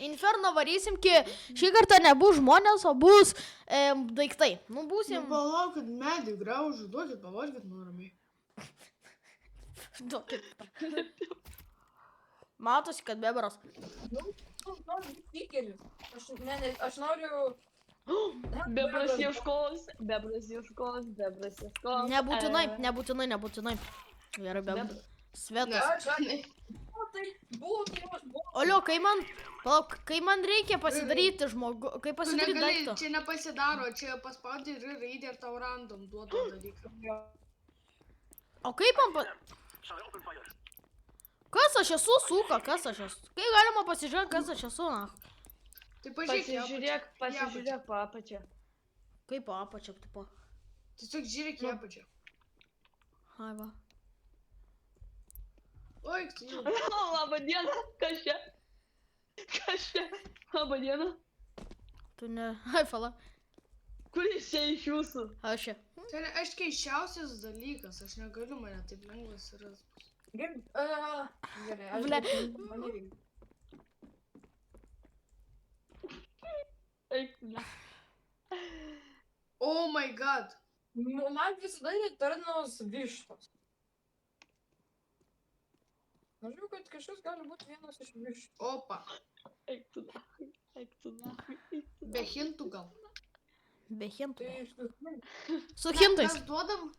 Inferno varysim, šį kartą nebus žmonės, o bus daiktai. Nu, būsim... Palaukit, medį graužų, duokit, pavalgit noramiai. Duokit. Matosi, kad beberas. Nu, noriu sikeris. Aš noriu... Bebras ieškos. Nebūtinai. Gerai, bebras. Svetas. O tai būtinos. Olio, kai man reikia pasidaryti žmogų, kai Tu pasidaryti negali, daiktą. čia nepasidaro, čia paspaudai ir raidę ir tau random duotų dalyką. O kaip man Kas aš esu, suka, kas aš esu? Kai galima pasižiūrėti, kas aš esu, na? Tai Pasižiūrėk po apačią. Kaip po apačią, tipo. Tiesiog žiūrėk į apačią. Ai, va. Oi, tu jau. Labą dieną, kas čia? Labą dieną. Tu ne... Ai, fala. Kuris čia iš jūsų? Aš čia. Tai yra aš keisčiausias dalykas, aš negaliu mane taip lengvai surasti. Gerai, aš Ble. mane vykdžiu. Eik, ne. Oh my god. Man visada įtartinos vištos. Aš žinau, kad kažkas gali būti vienas iš vištų. Opa. Eik tu nachui. Be hintų gal. Be hintų. Tai iš tikrųjų. Su hintais. Mes duodam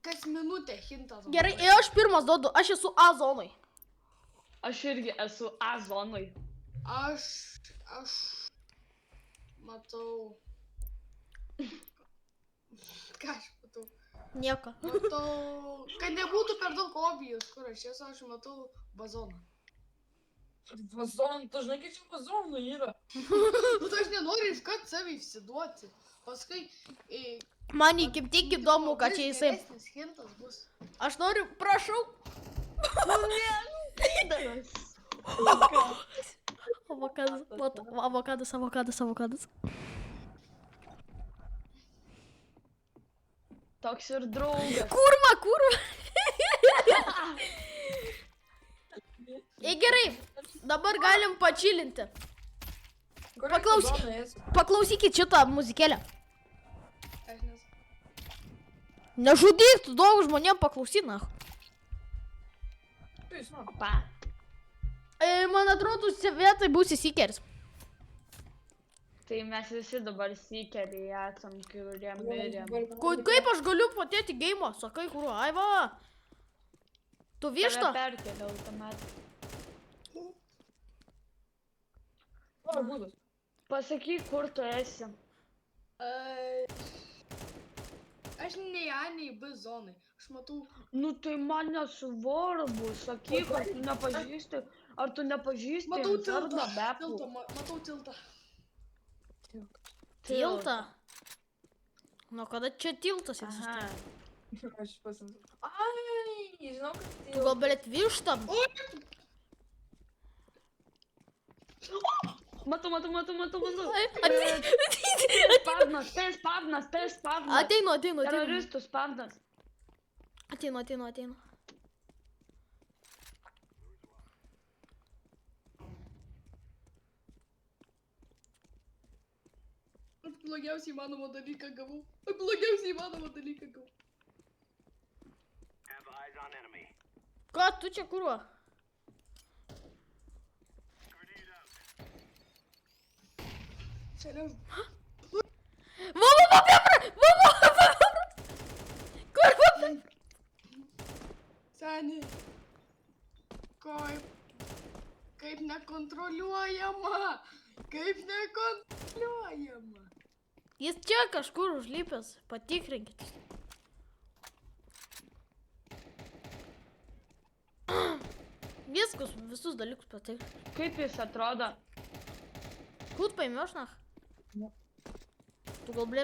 kas minutę hintą. Gerai, ir aš pirmas duodu. Aš esu A zonai. Aš irgi esu A zonoj. Aš matau. Ką aš matau? Nieko. Matau, kad nebūtų per daug obijos, kur aš esu, aš matau bazoną. Vazon, tu žinai, kiek čia vazonų yra. Nu, tai aš nenoriu iškart savį įsiduoti. Paskui... Man kaip tik įdomu, ką čia jisai. Geresnis hintas bus. Aš noriu, prašau. Avokadas. Toks ir draugas. Kurva. Ei, gerai, dabar galim pačilinti. Paklausykit šitą muzikėlę. Aš nesu. Nežudyk, tu daug žmonėm paklausyt, na. Pa. Man atrodo, vietai būsi sikeris. Tai mes visi dabar sikeriai esam, kuriem mirėm. Kaip aš galiu patėti geimo? Sakai, kur, ai va. Tu višta? Tave perkėlė automatą. Pasakyk, kur tu esi. Aš nei A, nei B zonai. Aš matau... Nu tai man nesvarbu, sakyk, ar tu nepažįsti, Matau tiltą. Bepų. Matau tiltą. Tiltą? Nu, kada čia tiltas esi? Aha. Aš pasimtu. Ai, žinau, kad Tu gal belėt vištą? Matau. Ai, Spavnas. Ateinu. Teroristų spavnas. Ateinu. Aš blogiausiai įmanomą dalyką gavau. Ką, tu čia kurva? Seniau. Bebra! Kurva? Seni. Kaip nekontroliuojama. Jis čia kažkur užlipęs, patikrinkit. Visus dalykus patikrinkit. Kaip jis atrodo? Kut paimėš, nach? Ne. Tu gal, blė,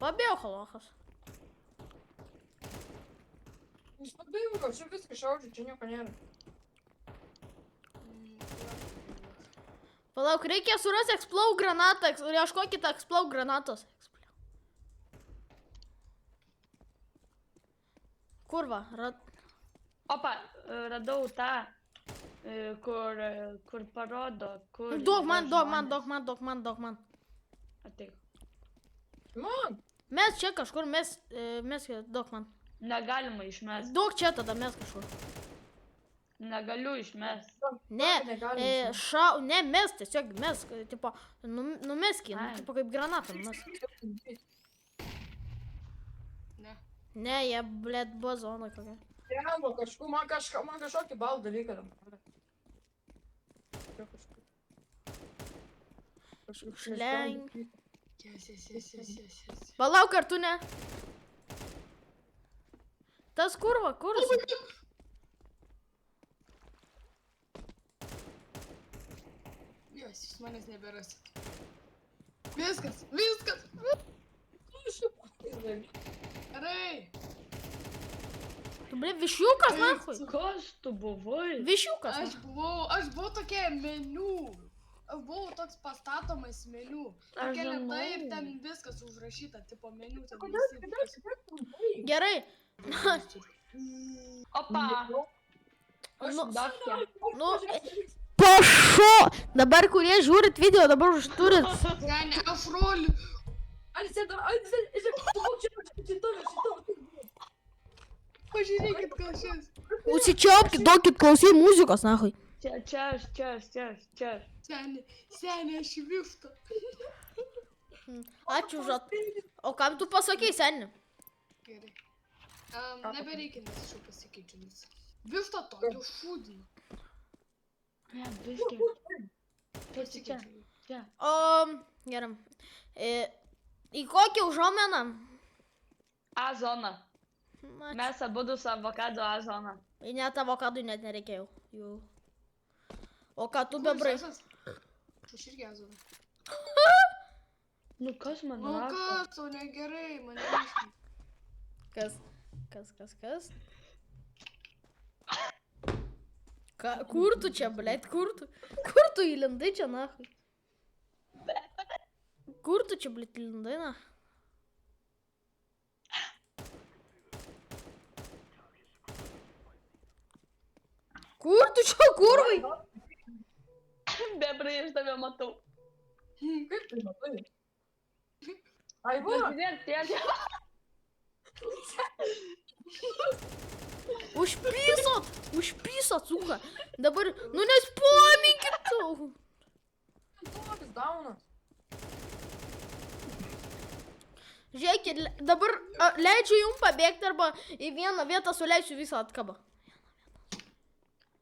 pabėjo halochas. Jis pabėjau, gal čia viską šaudžiu, čia nieko nėra. Palauk, reikia surasti explode granatą, ieškokite explode granatos. Kurva, Opa, radau tą Kur parodo, kur... Duok yra man. žmonės. Ateik. Man. Mes čia kažkur, mes duok man. Negalima išmesti. Duok čia tada mes kažkur. Negaliu išmesti. Ne, Negalima. ne, mes tiesiog, mes, tipo, numeskį, Ai. tipo kaip granatą mes. Ne. Ne, jie, blėt, buvo zona kokia. Jamba, man kažkokį baldą reikia. Šlenk. Yes. Palauk, ar tu ne? Tas kurva, kuras? Jūs manęs neberasit. Viskas. Gerai. Tu, blė, višiukas, nahui. Kas tu buvai? Višiukas. Aš buvau tokia meniu. Aš buvau toks pastatomas meniu. Aš Tokia lenta ir žinau. ten viskas užrašyta, tipo meniu. Ten visi. Gerai. Opa! Nu, Dafke. nu, pašo. Dabar, kurie žiūrit video, dabar už turit. Ne, aš roliu. Pažiūrėkit, gal šis. Užsičiaupkit, duokit klausy muzikos, nahui. Čia. Senė, aš viftą. Ačiū už at... O kam tu pasakei, seni? Gerai. Nebereikia, nes aš jau pasikeičiu, nes viftą tokio šūdino. Ne, biški. Pasikeičiu. Čia. O, gerai. Į kokią užuomeną? A zona. Ačiū. Mes abudu su avokado A zona. Net avokadui net nereikėjo. Jų. O ką tu bebrai? Aš irgi esu. Nu kas man Nu rašo? kas, o negerai, mane aiškiai. Kas? Kur tu čia, blėt, kur tu įlindai čia, nahui? Kur tu čia, blėt, įlindai, na? Kur tu čia, kurvai? Bebrai, aš tave matau. Kaip tai matai? Ai, va. Pažiūrėk, tiek. Užpysot, suka. Dabar, nu nespominkit tu. Toks daunas. Žiūrėkit, dabar leidžiu jums pabėgti arba į vieną vietą suleisiu visą atkabą.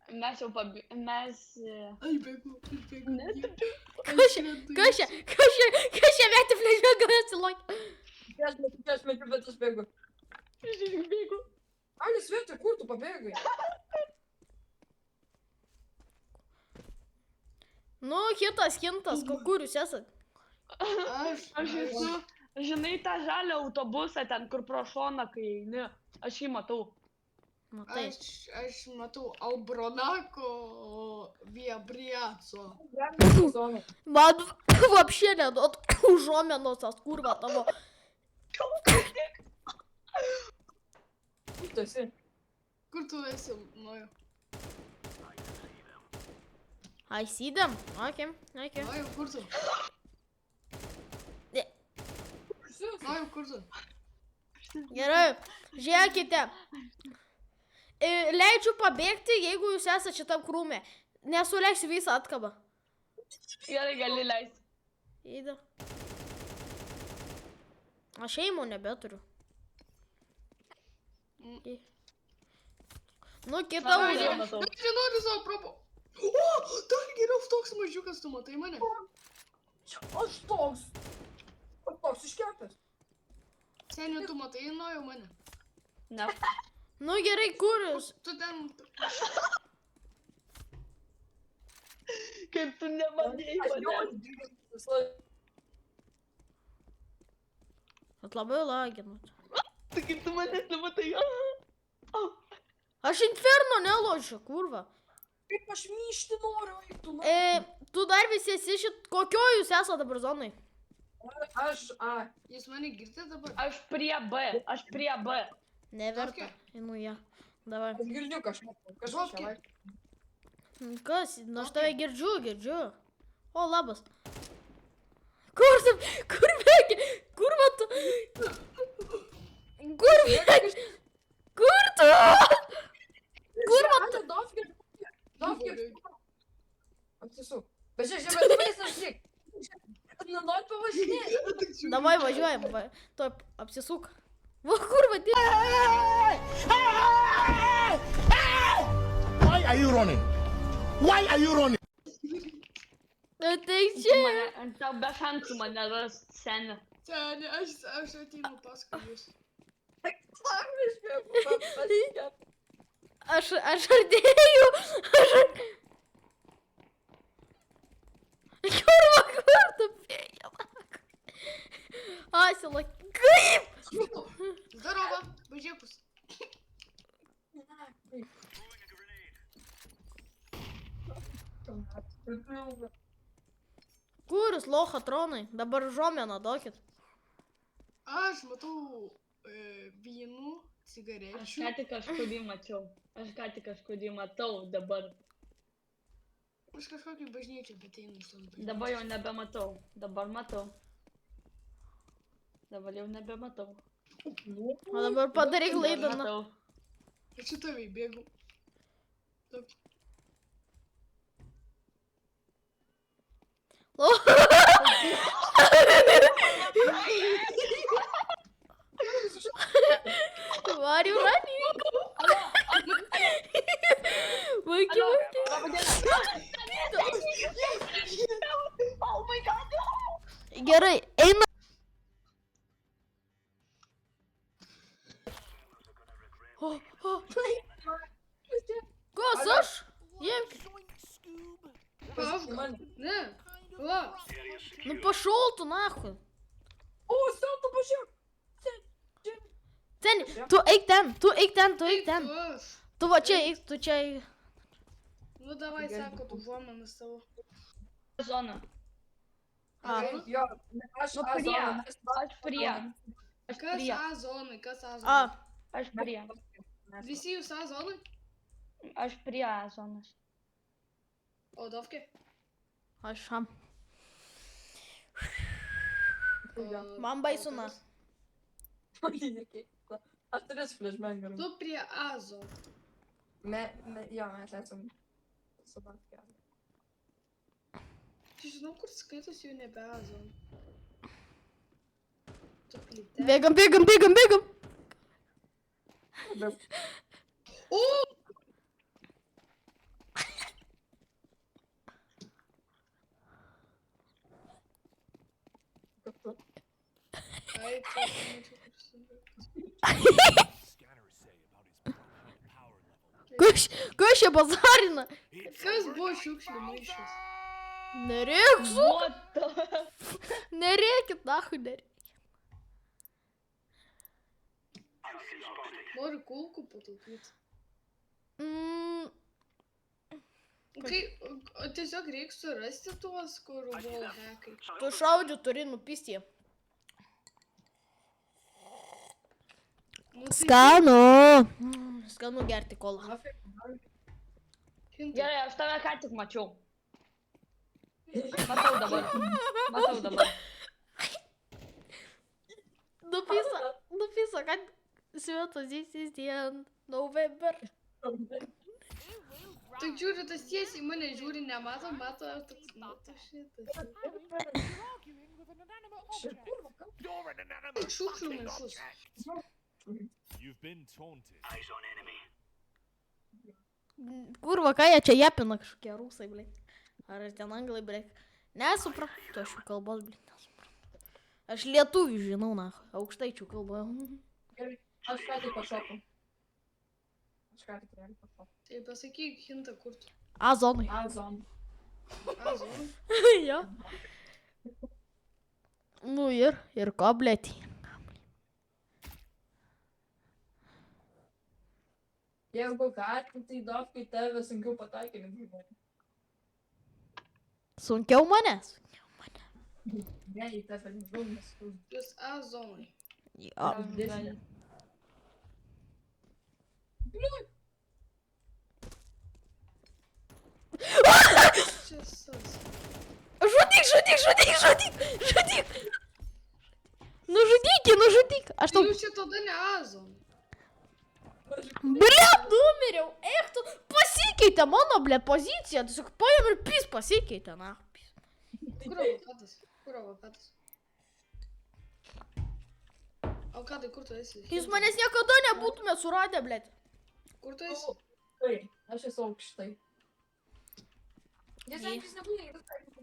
Mes jau mes... Ai, bėgu. Kas čia metė flešbė, gal atsilaikė? Ties metu, bet aš bėgu. Žiūrėk, bėgu. Ai, Sveta, kur tu pabėgai? Nu, hintas, kur jūs esat? Aš esu, žinai, tą žalią autobusą ten, kur pro šoną, kai eini. Aš jį matau. Matai. Aš matau Albronako Viabriaco. Man vapšė nedot užuomenos tas kurva tavo. Kur tu esi? Kur tu esi, Noju? I see them. Okay. Noju, kur tu? Noju, kur tu? Gerai, žiūrėkite. Leidžiu pabėgti, jeigu jūs esate šitam krūme. Nesuleisiu visą atkabą. Gerai, gali leisti. Įda. Aš šeimo nebeturiu. Nu, kita Ai, užė. matau. Aš nenoriu savo propo. O, dar geriau toks mažiukas, tu matai mane? Aš toks iškepęs. Seniai, tu matai, Noju, mane? Ne. Nu, gerai, kur jūs? Tu ten... Kaip tu nematėjai manęs. At labai laginat. Tai kaip tu manęs nematai. Aš inferno nelošiu, kurva. Kaip aš myšti noriu, eik tu Tu dar visi esi kokio jūs esate dabar zonai? Aš A. Jūs mane girdite dabar? Aš prie B. Neverta. Einu ją. Davai. Aš girdžiu kažką. Žopkė. Kas? Nu, aš Okei. tave girdžiu. O, labas. Kur tu? Kur bėgi? Kur matu? Kur bėgi? Kur tu? Kur matu? Dovkė. Apsisuk. Bet žiūrėk, tu manęs nežyk. Nenori pavažinėti. Davai važiuojam. Tuoj apsisuk. Va, kur vadin? Why are you running? Why are you running? Tai čia. Ant tau be šansų mane ras, seni. Seni, aš ateinu paskui jūs. Aš ardėjau. Kur tu bėgi? Asila, kaip? Здорово, važiuokus. Kur jūs locha tronai? Dabar žomėną duokit. Aš matau vynų, Aš cigarečių. ką tik kažkodį mačiau. Aš ką tik kažkodį matau dabar. Aš kažkokį bažnyčią, bet einu iš tos bažnyčios. Dabar jau nebematau. Dabar matau. Dabar jau nebematau. O dabar padaryk Dabar klaidą. na. matau. Aš į tave įbėgau. Taip. Variu rani. Vaikį. Oh my god! Gerai, eina. Kas aš? Jemki. Pavka. Ne. Va. Nu пошел tu nahui. O, savo, tu pažiūrėk. Ten, tu eik ten, tu eik ten. Aš. Tu va čia eik, tu čia eik. Nu davai, sako, tu užuomeną savo. Zona. A, Jo, aš Nu, prie. Aš prie. Aš Kas prie. A zonai, kas A a, zonai? Aš prie. Visi jūs A zonai? Aš prie zonos. O Dovkė? aš šam. O, Man baisu, na. Aš turiu flashbangą. Tu prie A zonai. Jo, mes esam su Dovkė. Žinau, kur skaitos jau nebe A zonai. Tu plyte. Bėgam. O! Ai, čia pamačiau, kur sunku. Kas čia bazarina? Kas buvo šiukšlių maišas? Nereiks, What the... nereikit, nahui nereikia. Noriu kulkų pataupyti. Mm, Kai, tiesiog reikia surasti tuos, kur buvo hekai. tu šaudžiu turi nupisti. Nu, tai Skanu. Skanu gerti kolą. hintai. Gerai, aš tave ką tik mačiau. Matau dabar. Nupisa, kad Svetozys dien, November. Tik žiūri, tas tiesiai mane žiūri, nemato, mato, ar toks, nu, tu šitas. Šiukšlių maišus. You've been taunted. Kurva, ką jie čia jepina kažkokie rusai, blė. Ar ten anglai, blė. Nesuprantu aš jų kalbos, blė. Nesuprantu. Aš lietuvių žinau, na, aukštaičių kalbą. Aš ką tik pašokau. Tai pasakyk, hinta, kur tu. Azonai. Azon. A zonai. Jo. Nu ir ko, blėti. Jeigu ką, tai Dovkai tave sunkiau pataikyti. Sunkiau mane. Ne, į tave lengviau, nes tu Jūs A zonai. Jo. didesnė. Čia sas. Žudyk! Nužudyk! Aš tau... Jūs čia tada ne Azon. Blet, numiriau! Eik tu, pasikeitė mano, blet, pozicija. Tiesiog paėm ir pis pasikeitė, na. Kur avokadas? Avokadai, kur tu esi? Jūs manęs niekada nebūtumėt suradę, blet. Kur tu esi? Tai, aš esu aukštai. Nes aš nebūna,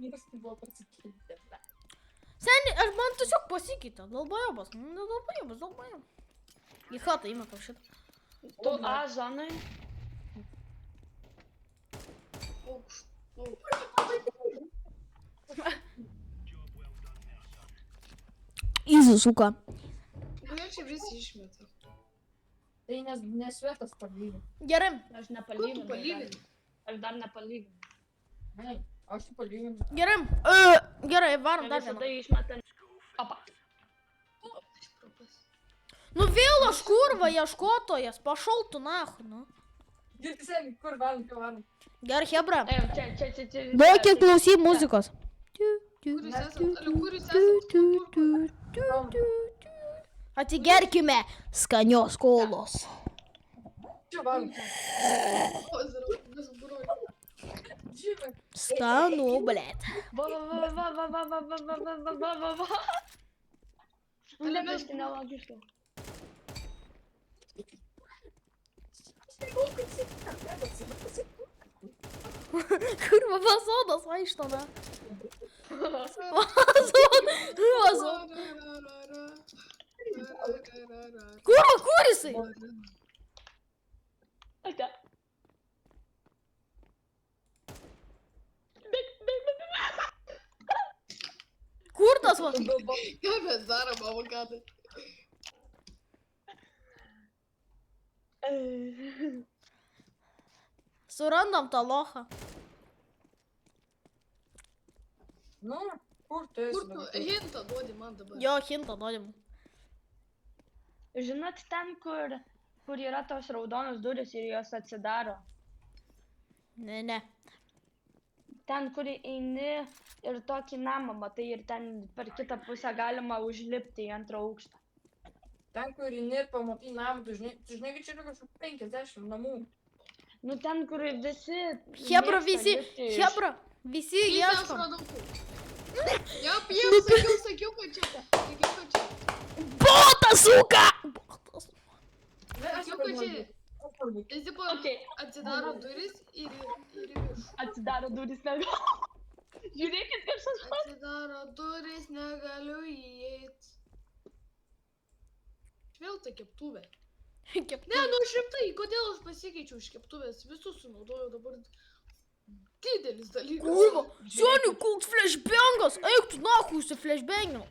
niekas tai buvo pasikeitę. Seni, man tiesiog pasikeitė. Dalbajobas. Į chatą įmetau šitą. Tu A zonai. Įzi, suka. Kodėl čia visi išmeta? Tai nesvetas palyginti. Gerai. Aš Kur tu nepalyginau. palyginai? Aš dar nepalyginau. Ne, aš tai palyginti. Gerai. Gerai, varom dar Visą vieną. tai išmetam. Opa. Aš propasiu. Nu vėl aš kurva ieškotojas. Pašol tu nahu, nu. Girti seni, kur varom, ką varom. Gerai, hebra. Ėjom, čia. Duokit klausy muzikos. Kur jūs esat? Alio, kur jūs esat? Atsigerkime skanios kolos. Čia varom. O, vis broliu. Žinai. Skanu, blet. Va. Nebiški, nelogiškai. Kurva, vasodas vaikšto, na. Kurva, kur jisai? Ate. Kur tas va? Ką mes darom, avokadai? Surandam tą lochą. Nu, kur tu esi? Kur tu? Hintą duodi man dabar. Jo, hintą norim. Žinot, ten, kur yra tos raudonos durys ir jos atsidaro. Ne. Ten, kur eini ir tokį namą matai ir ten per kitą pusę galima užlipti į antrą aukštą. Ten, kur eini ir pamatai namą, tu žinai, kad čia yra kažkokių 50 namų. Nu ten, kur visi... Hebra, mėgsta visi, lipti iš- hebra, visi Aš ieškom. radau kur. Sakiau, kad čia. Botas, suka! Botas. Sakiau, kad čia. Jis tipo Okei. atsidaro duris ir į viršų. Atsidaro duris negaliu. Žiūrėkit, kaip aš... Atsidaro duris, negaliu įeit. Vėl ta keptuvė. Ne, nu šimtai, kodėl aš pasikeičiau iš keptuvės, visus sunaudojau dabar. Didelis dalykas. Kurva, Soniu, koks flashbangas, eik tu nahu su flashbangu.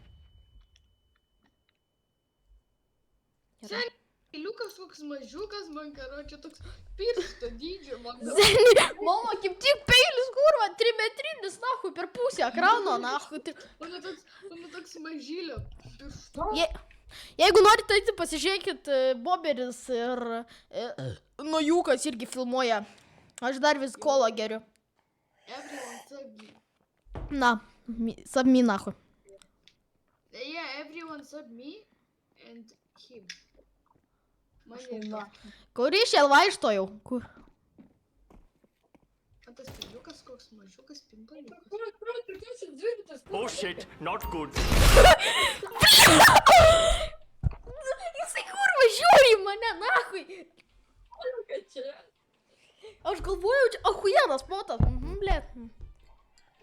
Liukas koks mažiukas, man karočią toks piršto dydžio, man Zeni, mama, kaip tik peilis, kurva, 3 metrinis, nahu, per pusę ekrano, nahu. man toks mažylio piršto. Jeigu norite, tai pasižiūrėkit, Boberis ir Nojukas irgi filmuoja. Aš dar vis kolą geriu. Everyone sub me. Na, sabmi nahu. Yeah, everyone sub me and him. Mane Kur išėl vaikšto jau? Kur? tas piliukas koks mažiukas pimpaliukas. Kur tu esi dviratis? Oh shit, not good. Jisai kurva žiūri į mane, nahui. Kad čia. Aš galvojau, čia ahujenas potas. Blet.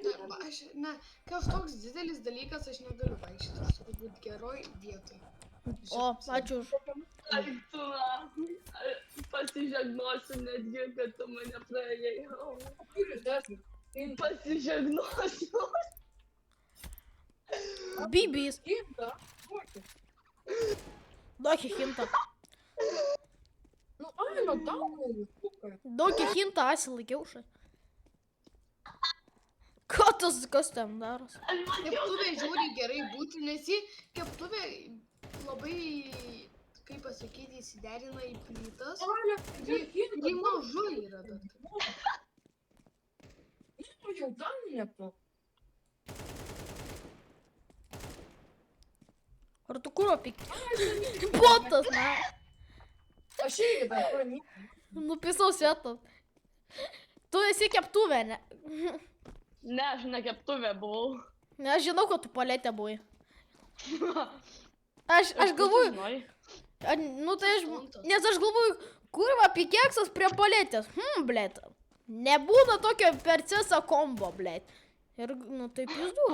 Kai aš toks didelis dalykas, aš negaliu vaikščioti, aš turiu būti geroj vietoj. O, ačiū už. Ai, tu, pasižegnosiu netgi, kad tu mane praėjai. Kur jūs esi? Pasižegnosiu. Bibis. Kinta? Duokį hintą. Nu, ai, nu, daug. Duokį hintą, asilai kiaušai. Kas ten daros? Keptuvė žiūri gerai būti, nes ji keptuvė labai, kaip pasakyti, įsiderina į plytas. Ji maža yra dar. O jau gal netu. Ar tu kūro pikti? Botas, na. Aš irgi dar kur nieko. Nupisau svietą. Tu esi keptuvė, ne? Ne, aš ne keptuvė buvau. Ne, aš žinau, kad tu paletė buvai. Aš galvoju, Žinai. nu tai aš, nes aš galvoju, kurva pikeksas prie paletės. Blėt. Nebūna tokio per cesą kombo, blėt. Ir, nu taip jūs du.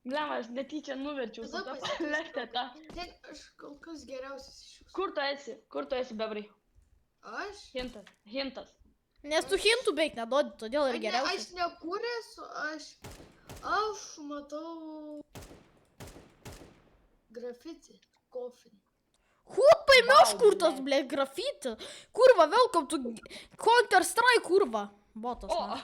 Blema, aš netyčia nuverčiau su Tada tą paletę tą. Ten aš kol kas geriausias iš jūsų. Kur tu esi? Kur tu esi, bebrai? Aš? Hintas. Hintas. Nes tu hintų beveik nedodi, todėl ir Aš geriausias. nekūrėsiu, aš matau grafiti, kofinį. Hut paimiau kurtas, blėt, grafiti. Kurva, welcome to Counter Strike, kurva. Botas, na.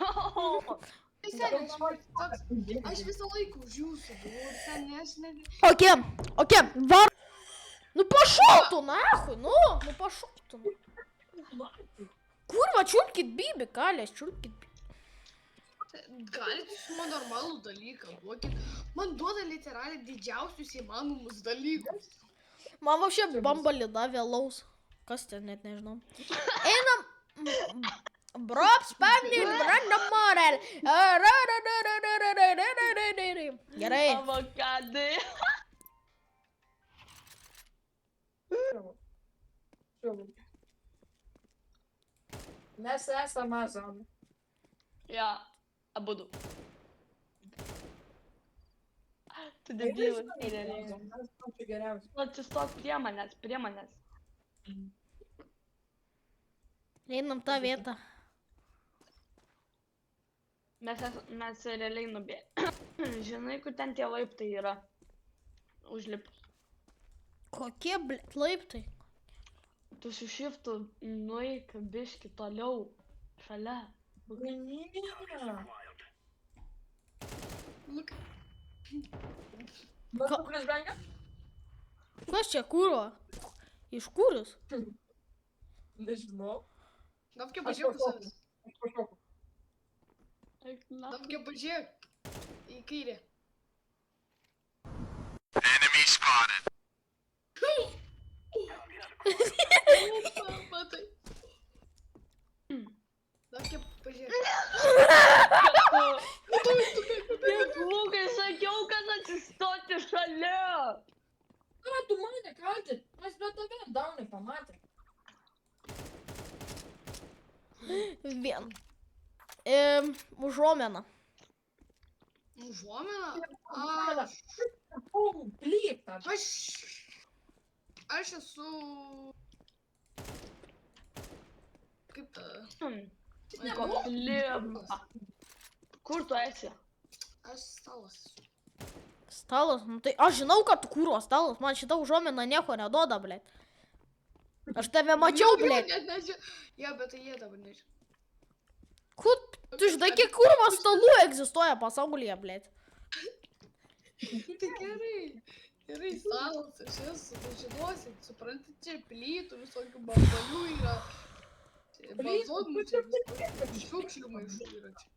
Tai seniai, aš visą laiką už jūsų buvau ir seniai aš ne... Окей, var... Ну пошел ты нахуй, ну пошел ты. Kurva, čiulkit bibi, kalės, čiulkit bibi. Galite su man normalų dalyką duokit. Man duoda literaliai didžiausius įmanomus dalykus. Man вообще bambalį davė laus. Kas ten, net nežinau. Einam... Brop, spamdin, random model. Gerai. Avokadai. Mes esame Amazon. Ja, abudu. Tu debilas, eilėlė. Čia geriausia. Atsistok prie manęs. Einam tą vietą. Mes realiai nubė. Žinai, kur ten tie laiptai yra? Užlipus. Kokie, blėt, laiptai? Tu su šiftu nueik biški toliau. Šalia. Look, Matau, kuris vengia? Kas čia kurva? Iš kuris? Nežinau. davke pažiūrėk į savęs. Aš pašokau. Eik, na. Davke pažiūrėk į kairę. Enemy spotted. Matai. Davke pažiūrėk. Tik Lukai sakiau, kad atsistoti šalia. Ką tu mane kalti? Mes be tave daunai pamatė. Vien. Užuomena. Užuomena? Plyta. Aš esu... Kaip ta... Limba. Kur tu esi? Aš stalas. Stalas, nu tai aš žinau, kad tu kurva stalas, man šita užuomena nieko neduoda, blėt. Aš tave mačiau, blėt. Jo, bet tai jie dabar nežinau. Kur, tu žinai, kiek kurva stalų egzistuoja pasaulyje, blėt. Tai gerai. Gerai, stalas, aš esu, tai žinosi, supranti, čia plytų, visokių bambalių yra. Vazonų čia visokių šiukšlių maišų yra čia.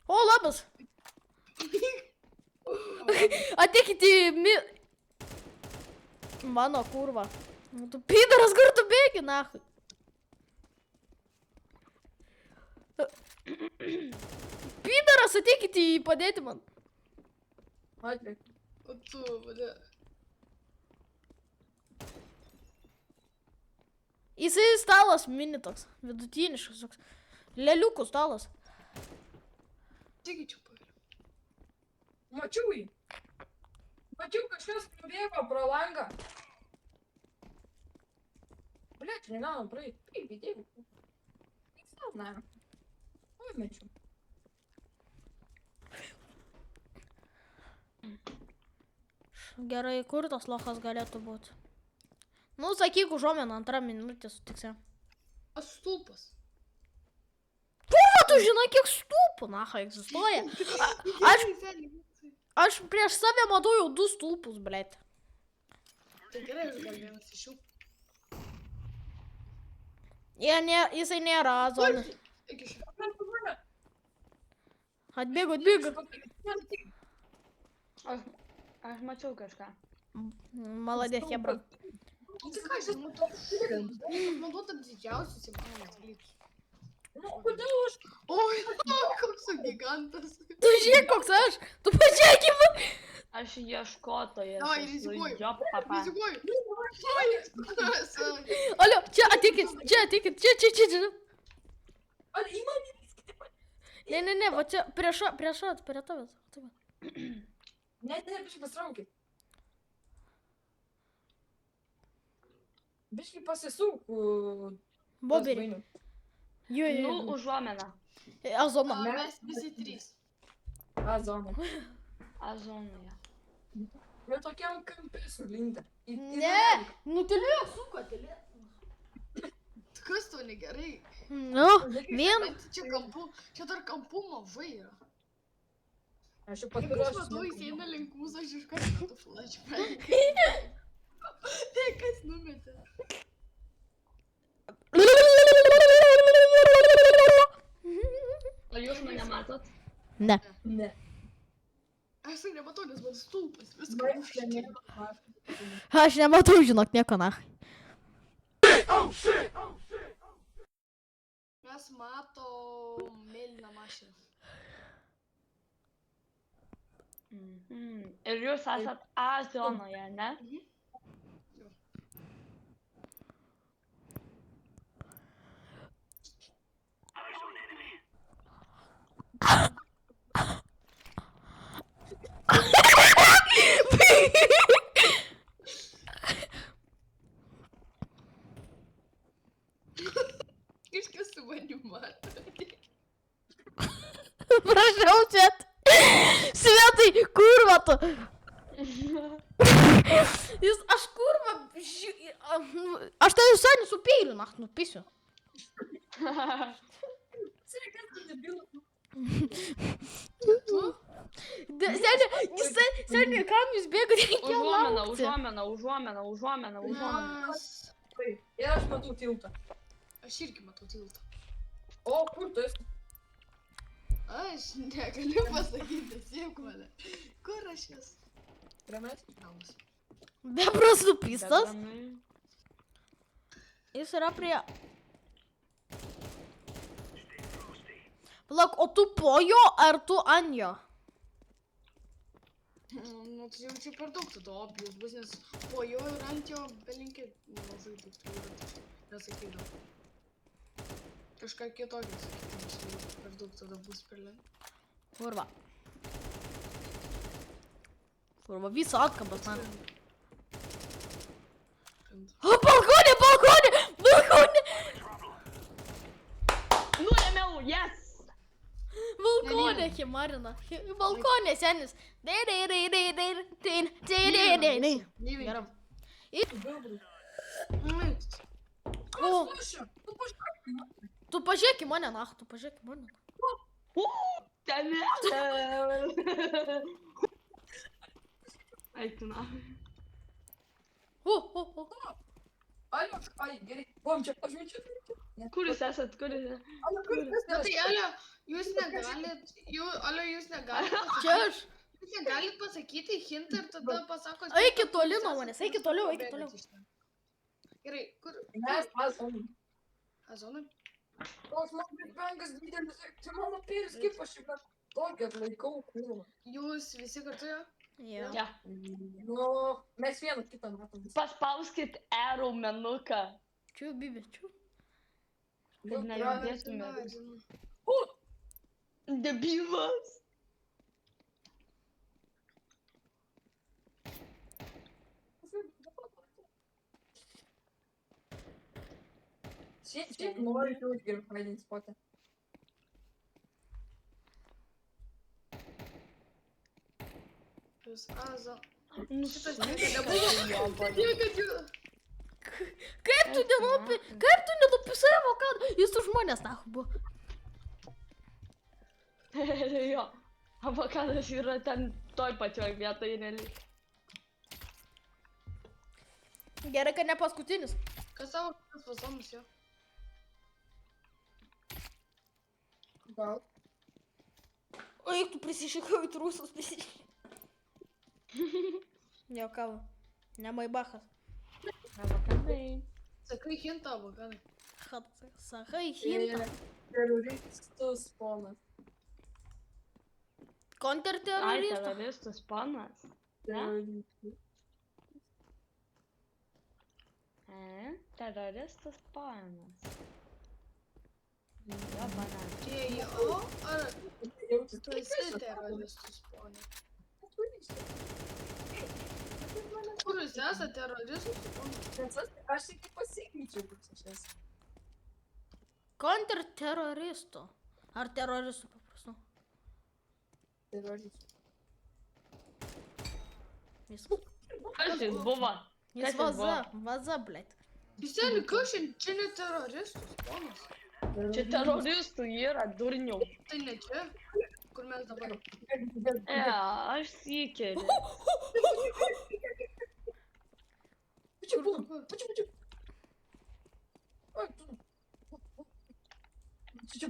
O, labas. Ateikit į Mano kurva. Nu tu pidaras, kur tu bėgi, nahui. Pidaras, ateikit į padėti man. Atveik. O tu, mane... Jisai stalas mini toks, vidutiniškas toks. Leliukų stalas. Tikėčiau pavėliau. Mačiau jį. Mačiau, kažkas nubėgo pro langą. Блять, не надо прыгать. Иди. Не знаю. Ой, мячу. Gerai, kur tas lochas galėtų būti? Nu, sakyk, užuomeną antrą minutę sutiksi. Aš stulpas. Kurva, tu žinai, kiek stulpų, naha, egzistuoja. Aš prieš save matau jau 2 stulpus, blėt. Tai gerai, aš gal vienas iš jų. Jisai nėra zonas. Iki šiol. Atbėgo. Aš mačiau kažką. Maladė, hebra. Tai ką, aš matau, manau, tam didžiausius įmanomus dalykus. Nu, kodėl aš... Oi, koks tu gigantas. Tu žiūrėk, koks aš. Tu pažiūrėk į mane. Aš ieškotojas. Davai, esu, rizikuoju. jo, papa. Rizikuoju. Alio, čia ateikit. Čia. Ar į mane viską taip pat? Ne, va čia prie tavęs. Ne, biškai pasitraukit. Biškai pasisūk. Boberį. Jo. Nu, užuomena. Azona. Mes visi trys. Azona. Azonoje. Bet tokiam kampe sulindę. Ne, nutilėk, suka, tilėk. Kas to negerai? Nu, vien. Čia dar kampu mažai yra. Aš jau Jeigu aš pasiruošęs. matau, jis eina link mūsų, aš iš karto tu flashback. Tai kas numetė? O jūs mane matot? Ne. Ne. Aš tai nematau, nes man stulpas Man viskas. čia nėra. Aš nematau, žinok, nieko na. Mes matom mėlyną mašiną. Ir jūs esat A zonoje, ne? Kažkas su manim mato. Prašau, čia. Svetai, kurva tu. Aš kurva. Aš tai visai nesupėliu, nupisiu. Seniai, kam jūs bėgote? Užuomena. Mes... Ir aš matau tiltą. Aš irgi matau tiltą. O, kur tu esi? Aš negaliu pasakyti, siek mane. Kur aš esu? Prie manęs? Namus. Bebras nupistas. Jis yra prie... Palauk, o tu po jo ar tu ant jo? Nu, tai jau čia per daug tada opijus bus, nes po jo ir ant jo belinkiai mažai taip turiu. Nesakydam. Kažką kitokį sakydam, nes jau per daug tada bus per lengva. Kurva. Kurva, visą atkabas man. O, balkonė! Nulėmiau, yes! Balkonė, Himarina. Balkonė, senis. Gerai. O, tu pažiūrėk į mane, tu pažiūrėk į mane. Ten. Eik tu na. O. Ai, gerai. Buvom čia, aš jaučiu. Kur jūs esat, kur jūs esat? Na tai, Alio, jūs negalit, jūs negalit pasakyti. Čia aš. Jūs negalit pasakyti hintą ir tada pasakot... Eikit toli nuo manęs, eikit toliau. Gerai, kur... Mes pasam. Azonai? Toks man bitbangas didelis, tai mano pėris, kaip aš jau tokią laikau kūrą. Jūs visi kartu jo? Jo. Ja. Nu, mes vieną kitą matom. Paspauskit E raumenuką. Čiū, bibi, čiū. Kad nejudėtumėt. Žinau. Debilas. Šiaip noriu jau geriau praeidinti spotę. Jūs Azo... Nu, Šitas su- niekada nebuvo. Niekad jų... Kaip tu nenupisai avokadą? Jis už žmonės, buvo. Jo. Avokadas yra ten toj pačioj vietoj, nelik. Gerai, kad ne paskutinis. Kas savo fazonas jo? Gal. O, eik tu prisišikau į trusus, prisišikau. Jokavo. Ne Maibachas. Avokadai. Sakai hintą, avokadai. Sakai hintą. Teroristų sponas. Ai, Kontrterroristų. teroristų spanas. Teroristų. Teroristų spanas. Jo, bananas. Čia jo, ar Jautis tu esi teroristus, ponė? Kur jūs esate teroristus, ponė? Aš tik pasikeičiau, kur aš esu. Kontrterroristų. Ar teroristų paprastų? Teroristų. Jis, Kas jis buvo? jis Kas jis vaza, blėt. Jūs seniai, kas čia ne teroristus, ponas? Čia teroristų yra, durnių. Tai ne čia, kur mes dabar. Aš sikeriu. Pučiu, pučiu. Oi, tu. Čia.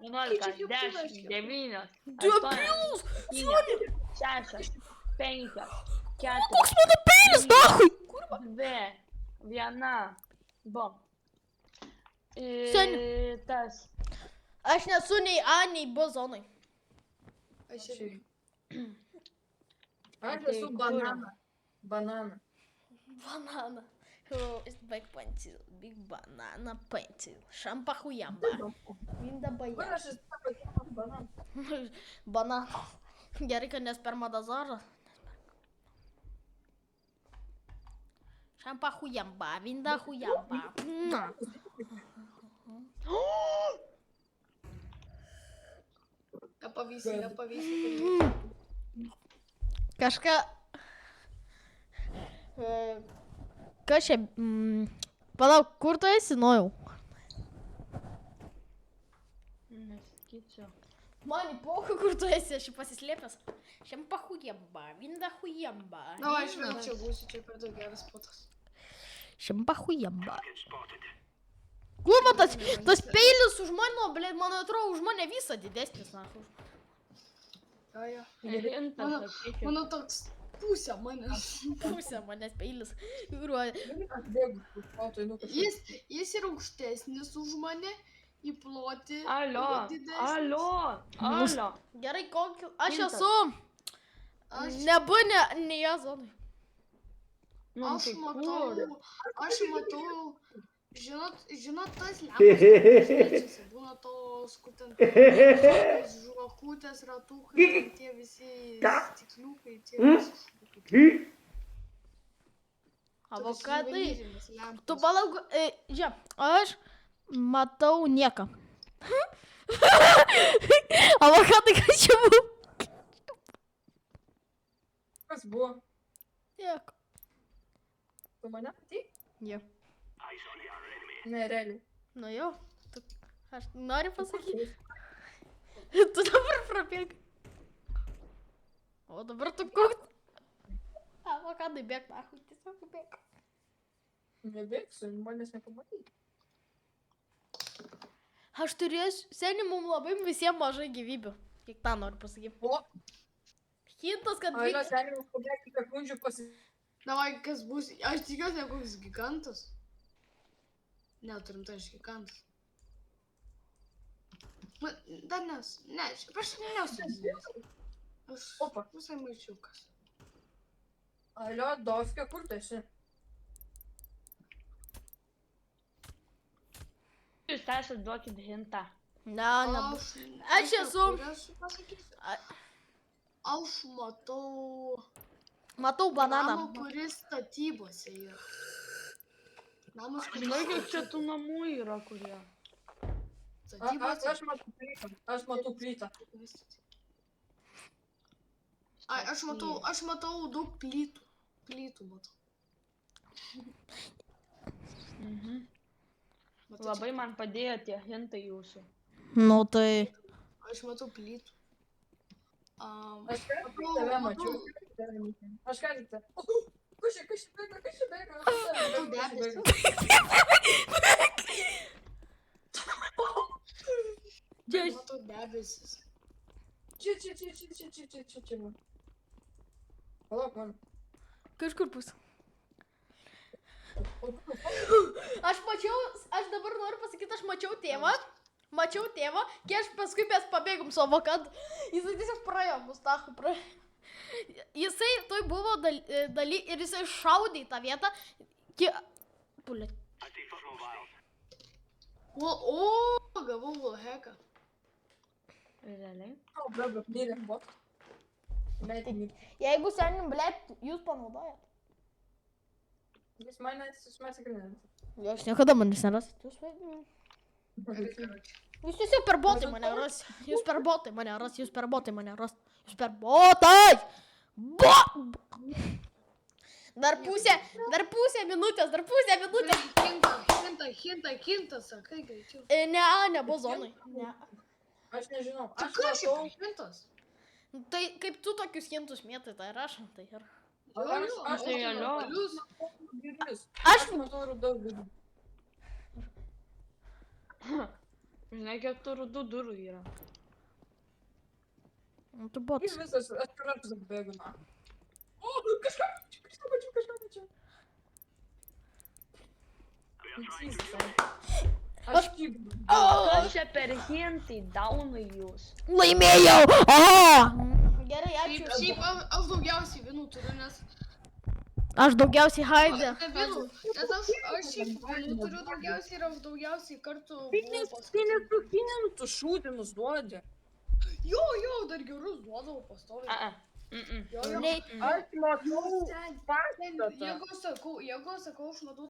11, 10, 9, Debilus! 6, 5, 4, Koks mano peilis, nahui? 2, 1. Bom. Seni. Tas. Aš nesu nei A, nei B zonai. Aš irgi. Aš Tai esu kur? banana. Banana. Banana. Oh, it's big pencil. Big banana pencil. Šampa hujamba. Vinda Kur baja. aš esu pasakyti banana? Banana. Gerai, kad nespermadazara. Šampa hujamba. Vinda hujamba. Na. Nepavysi. Kažką... Kas čia... Palauk, kur tu esi, nojau? Nesakyčiau. Man į poką, kur tu esi, aš čia pasislėpęs. Šampa hujamba. Vinda hujamba. Na, aš vėl čia būsiu, čia per daug geras spotas. Šimpa hujamba. Kuo tas peilis už mano, blėt, man atrodo, už mane visą didesnis, na. Jo. Rintas, sakyčiau. Mano toks pusė manęs. Pusė manęs peilis. Jis yra aukštesnis už mane, į plotį. Alio, didesnis. alio. Gerai, kokį... Aš Gintas. esu... Aš- Nebu ne zonai. Nu, Aš tai matau, žinot tas lempas, būna tos, kur ten tos žuokutės, ratukai, tie visi stikliukai, tie visi šukai. Avokadai. Tu palauk, žiūrėk, aš matau nieką. Avokadai, kas čia buvo? Kas buvo? Nieko. Tu mane matai? Jo. Ne, realiai. Nu jau. Aš noriu pasakyti. Tu dabar prabėg. O dabar tu kuk. Avokadai bėg, nahui, tiesiog bėg. Nebėgsiu, manęs nepamatyti. Aš turėsiu, seniai mums labai visiems mažai gyvybių. Kiek tą noriu pasakyti. O, Hintas, kad... Alio, seniai, pabėgti sekundžių Davai, kas bus, aš tikiuosi, ne koks gigantas. Ne, turim tai iš gigantas. Dar nes, aš nesu gigantas. Aš Opa. visai mažiukas. Alio, Dovke, kur tu esi? jūs esat duokit hintą. Ne, ne. Aš esu... Aš matau... Matau bananą. Namą, kuris statybose yra. Namas, Žinai, kiek čia tų namų yra, kurie. statybose. Aš matau plytą. Aš matau plytą. Ai, aš matau daug plytų. Plytų matau. Matau Labai man padėjo tie hintai jūsų. Nu tai... Aš matau plytų. Aš ką tik tave mačiau. Aš ką tik tave. Kas čia bėga? Matau debesį. Čia, Matau debesis. Čia. Palauk, man. kažkur bus. Aš dabar noriu pasakyti, aš mačiau tėvą, kai aš paskui mes pabėgom su avokadu. Jisai tiesiog praėjo, Mustachu praėjo. Jisai toj buvo daly ir jisai šaudė į tą vietą. Puliat. O, gavau wallhacką. Realiai. O, bro, mirė bot. Jeigu senim, blėt, jūs panaudojat. Jis mane sakrinė. Jūs niekada manęs nerasit. Jūs tiesiog per botai mane ras. Jūs per botai mane ras. Jūs per botai! Dar pusę minutės. Hinta, sakai greičiau. Nebuvo zonai. Ne. Aš nežinau. Tai Aš kas šiaip matau. hintas? Tai kaip tu tokius hintus mėtai, tai ir aš. Tai ir... Aš tai alio. Girdis. Aš- Aš matau rudau vidų. Žinai, kiek tų rudų durų yra. Tu botas. Jis visas, aš per ratus bėgu, na. O, kažką mačiau. Aš kibau. Kas čia per hintai daunai jūs? Laimėjau! Gerai, ačiū. Šiaip aš daugiausiai vienų turiu, nes... Aš daugiausiai haidė. Ne vienų, nes aš šiaip vienų turiu daugiausiai ir aš daugiausiai kartų buvau paskui. Pinėm tu šūdinus duodi. Jo, dar gerus duodavau pastoviai. Jo. Nei, Aš matau Ten, pastatą. jeigu sakau, aš matau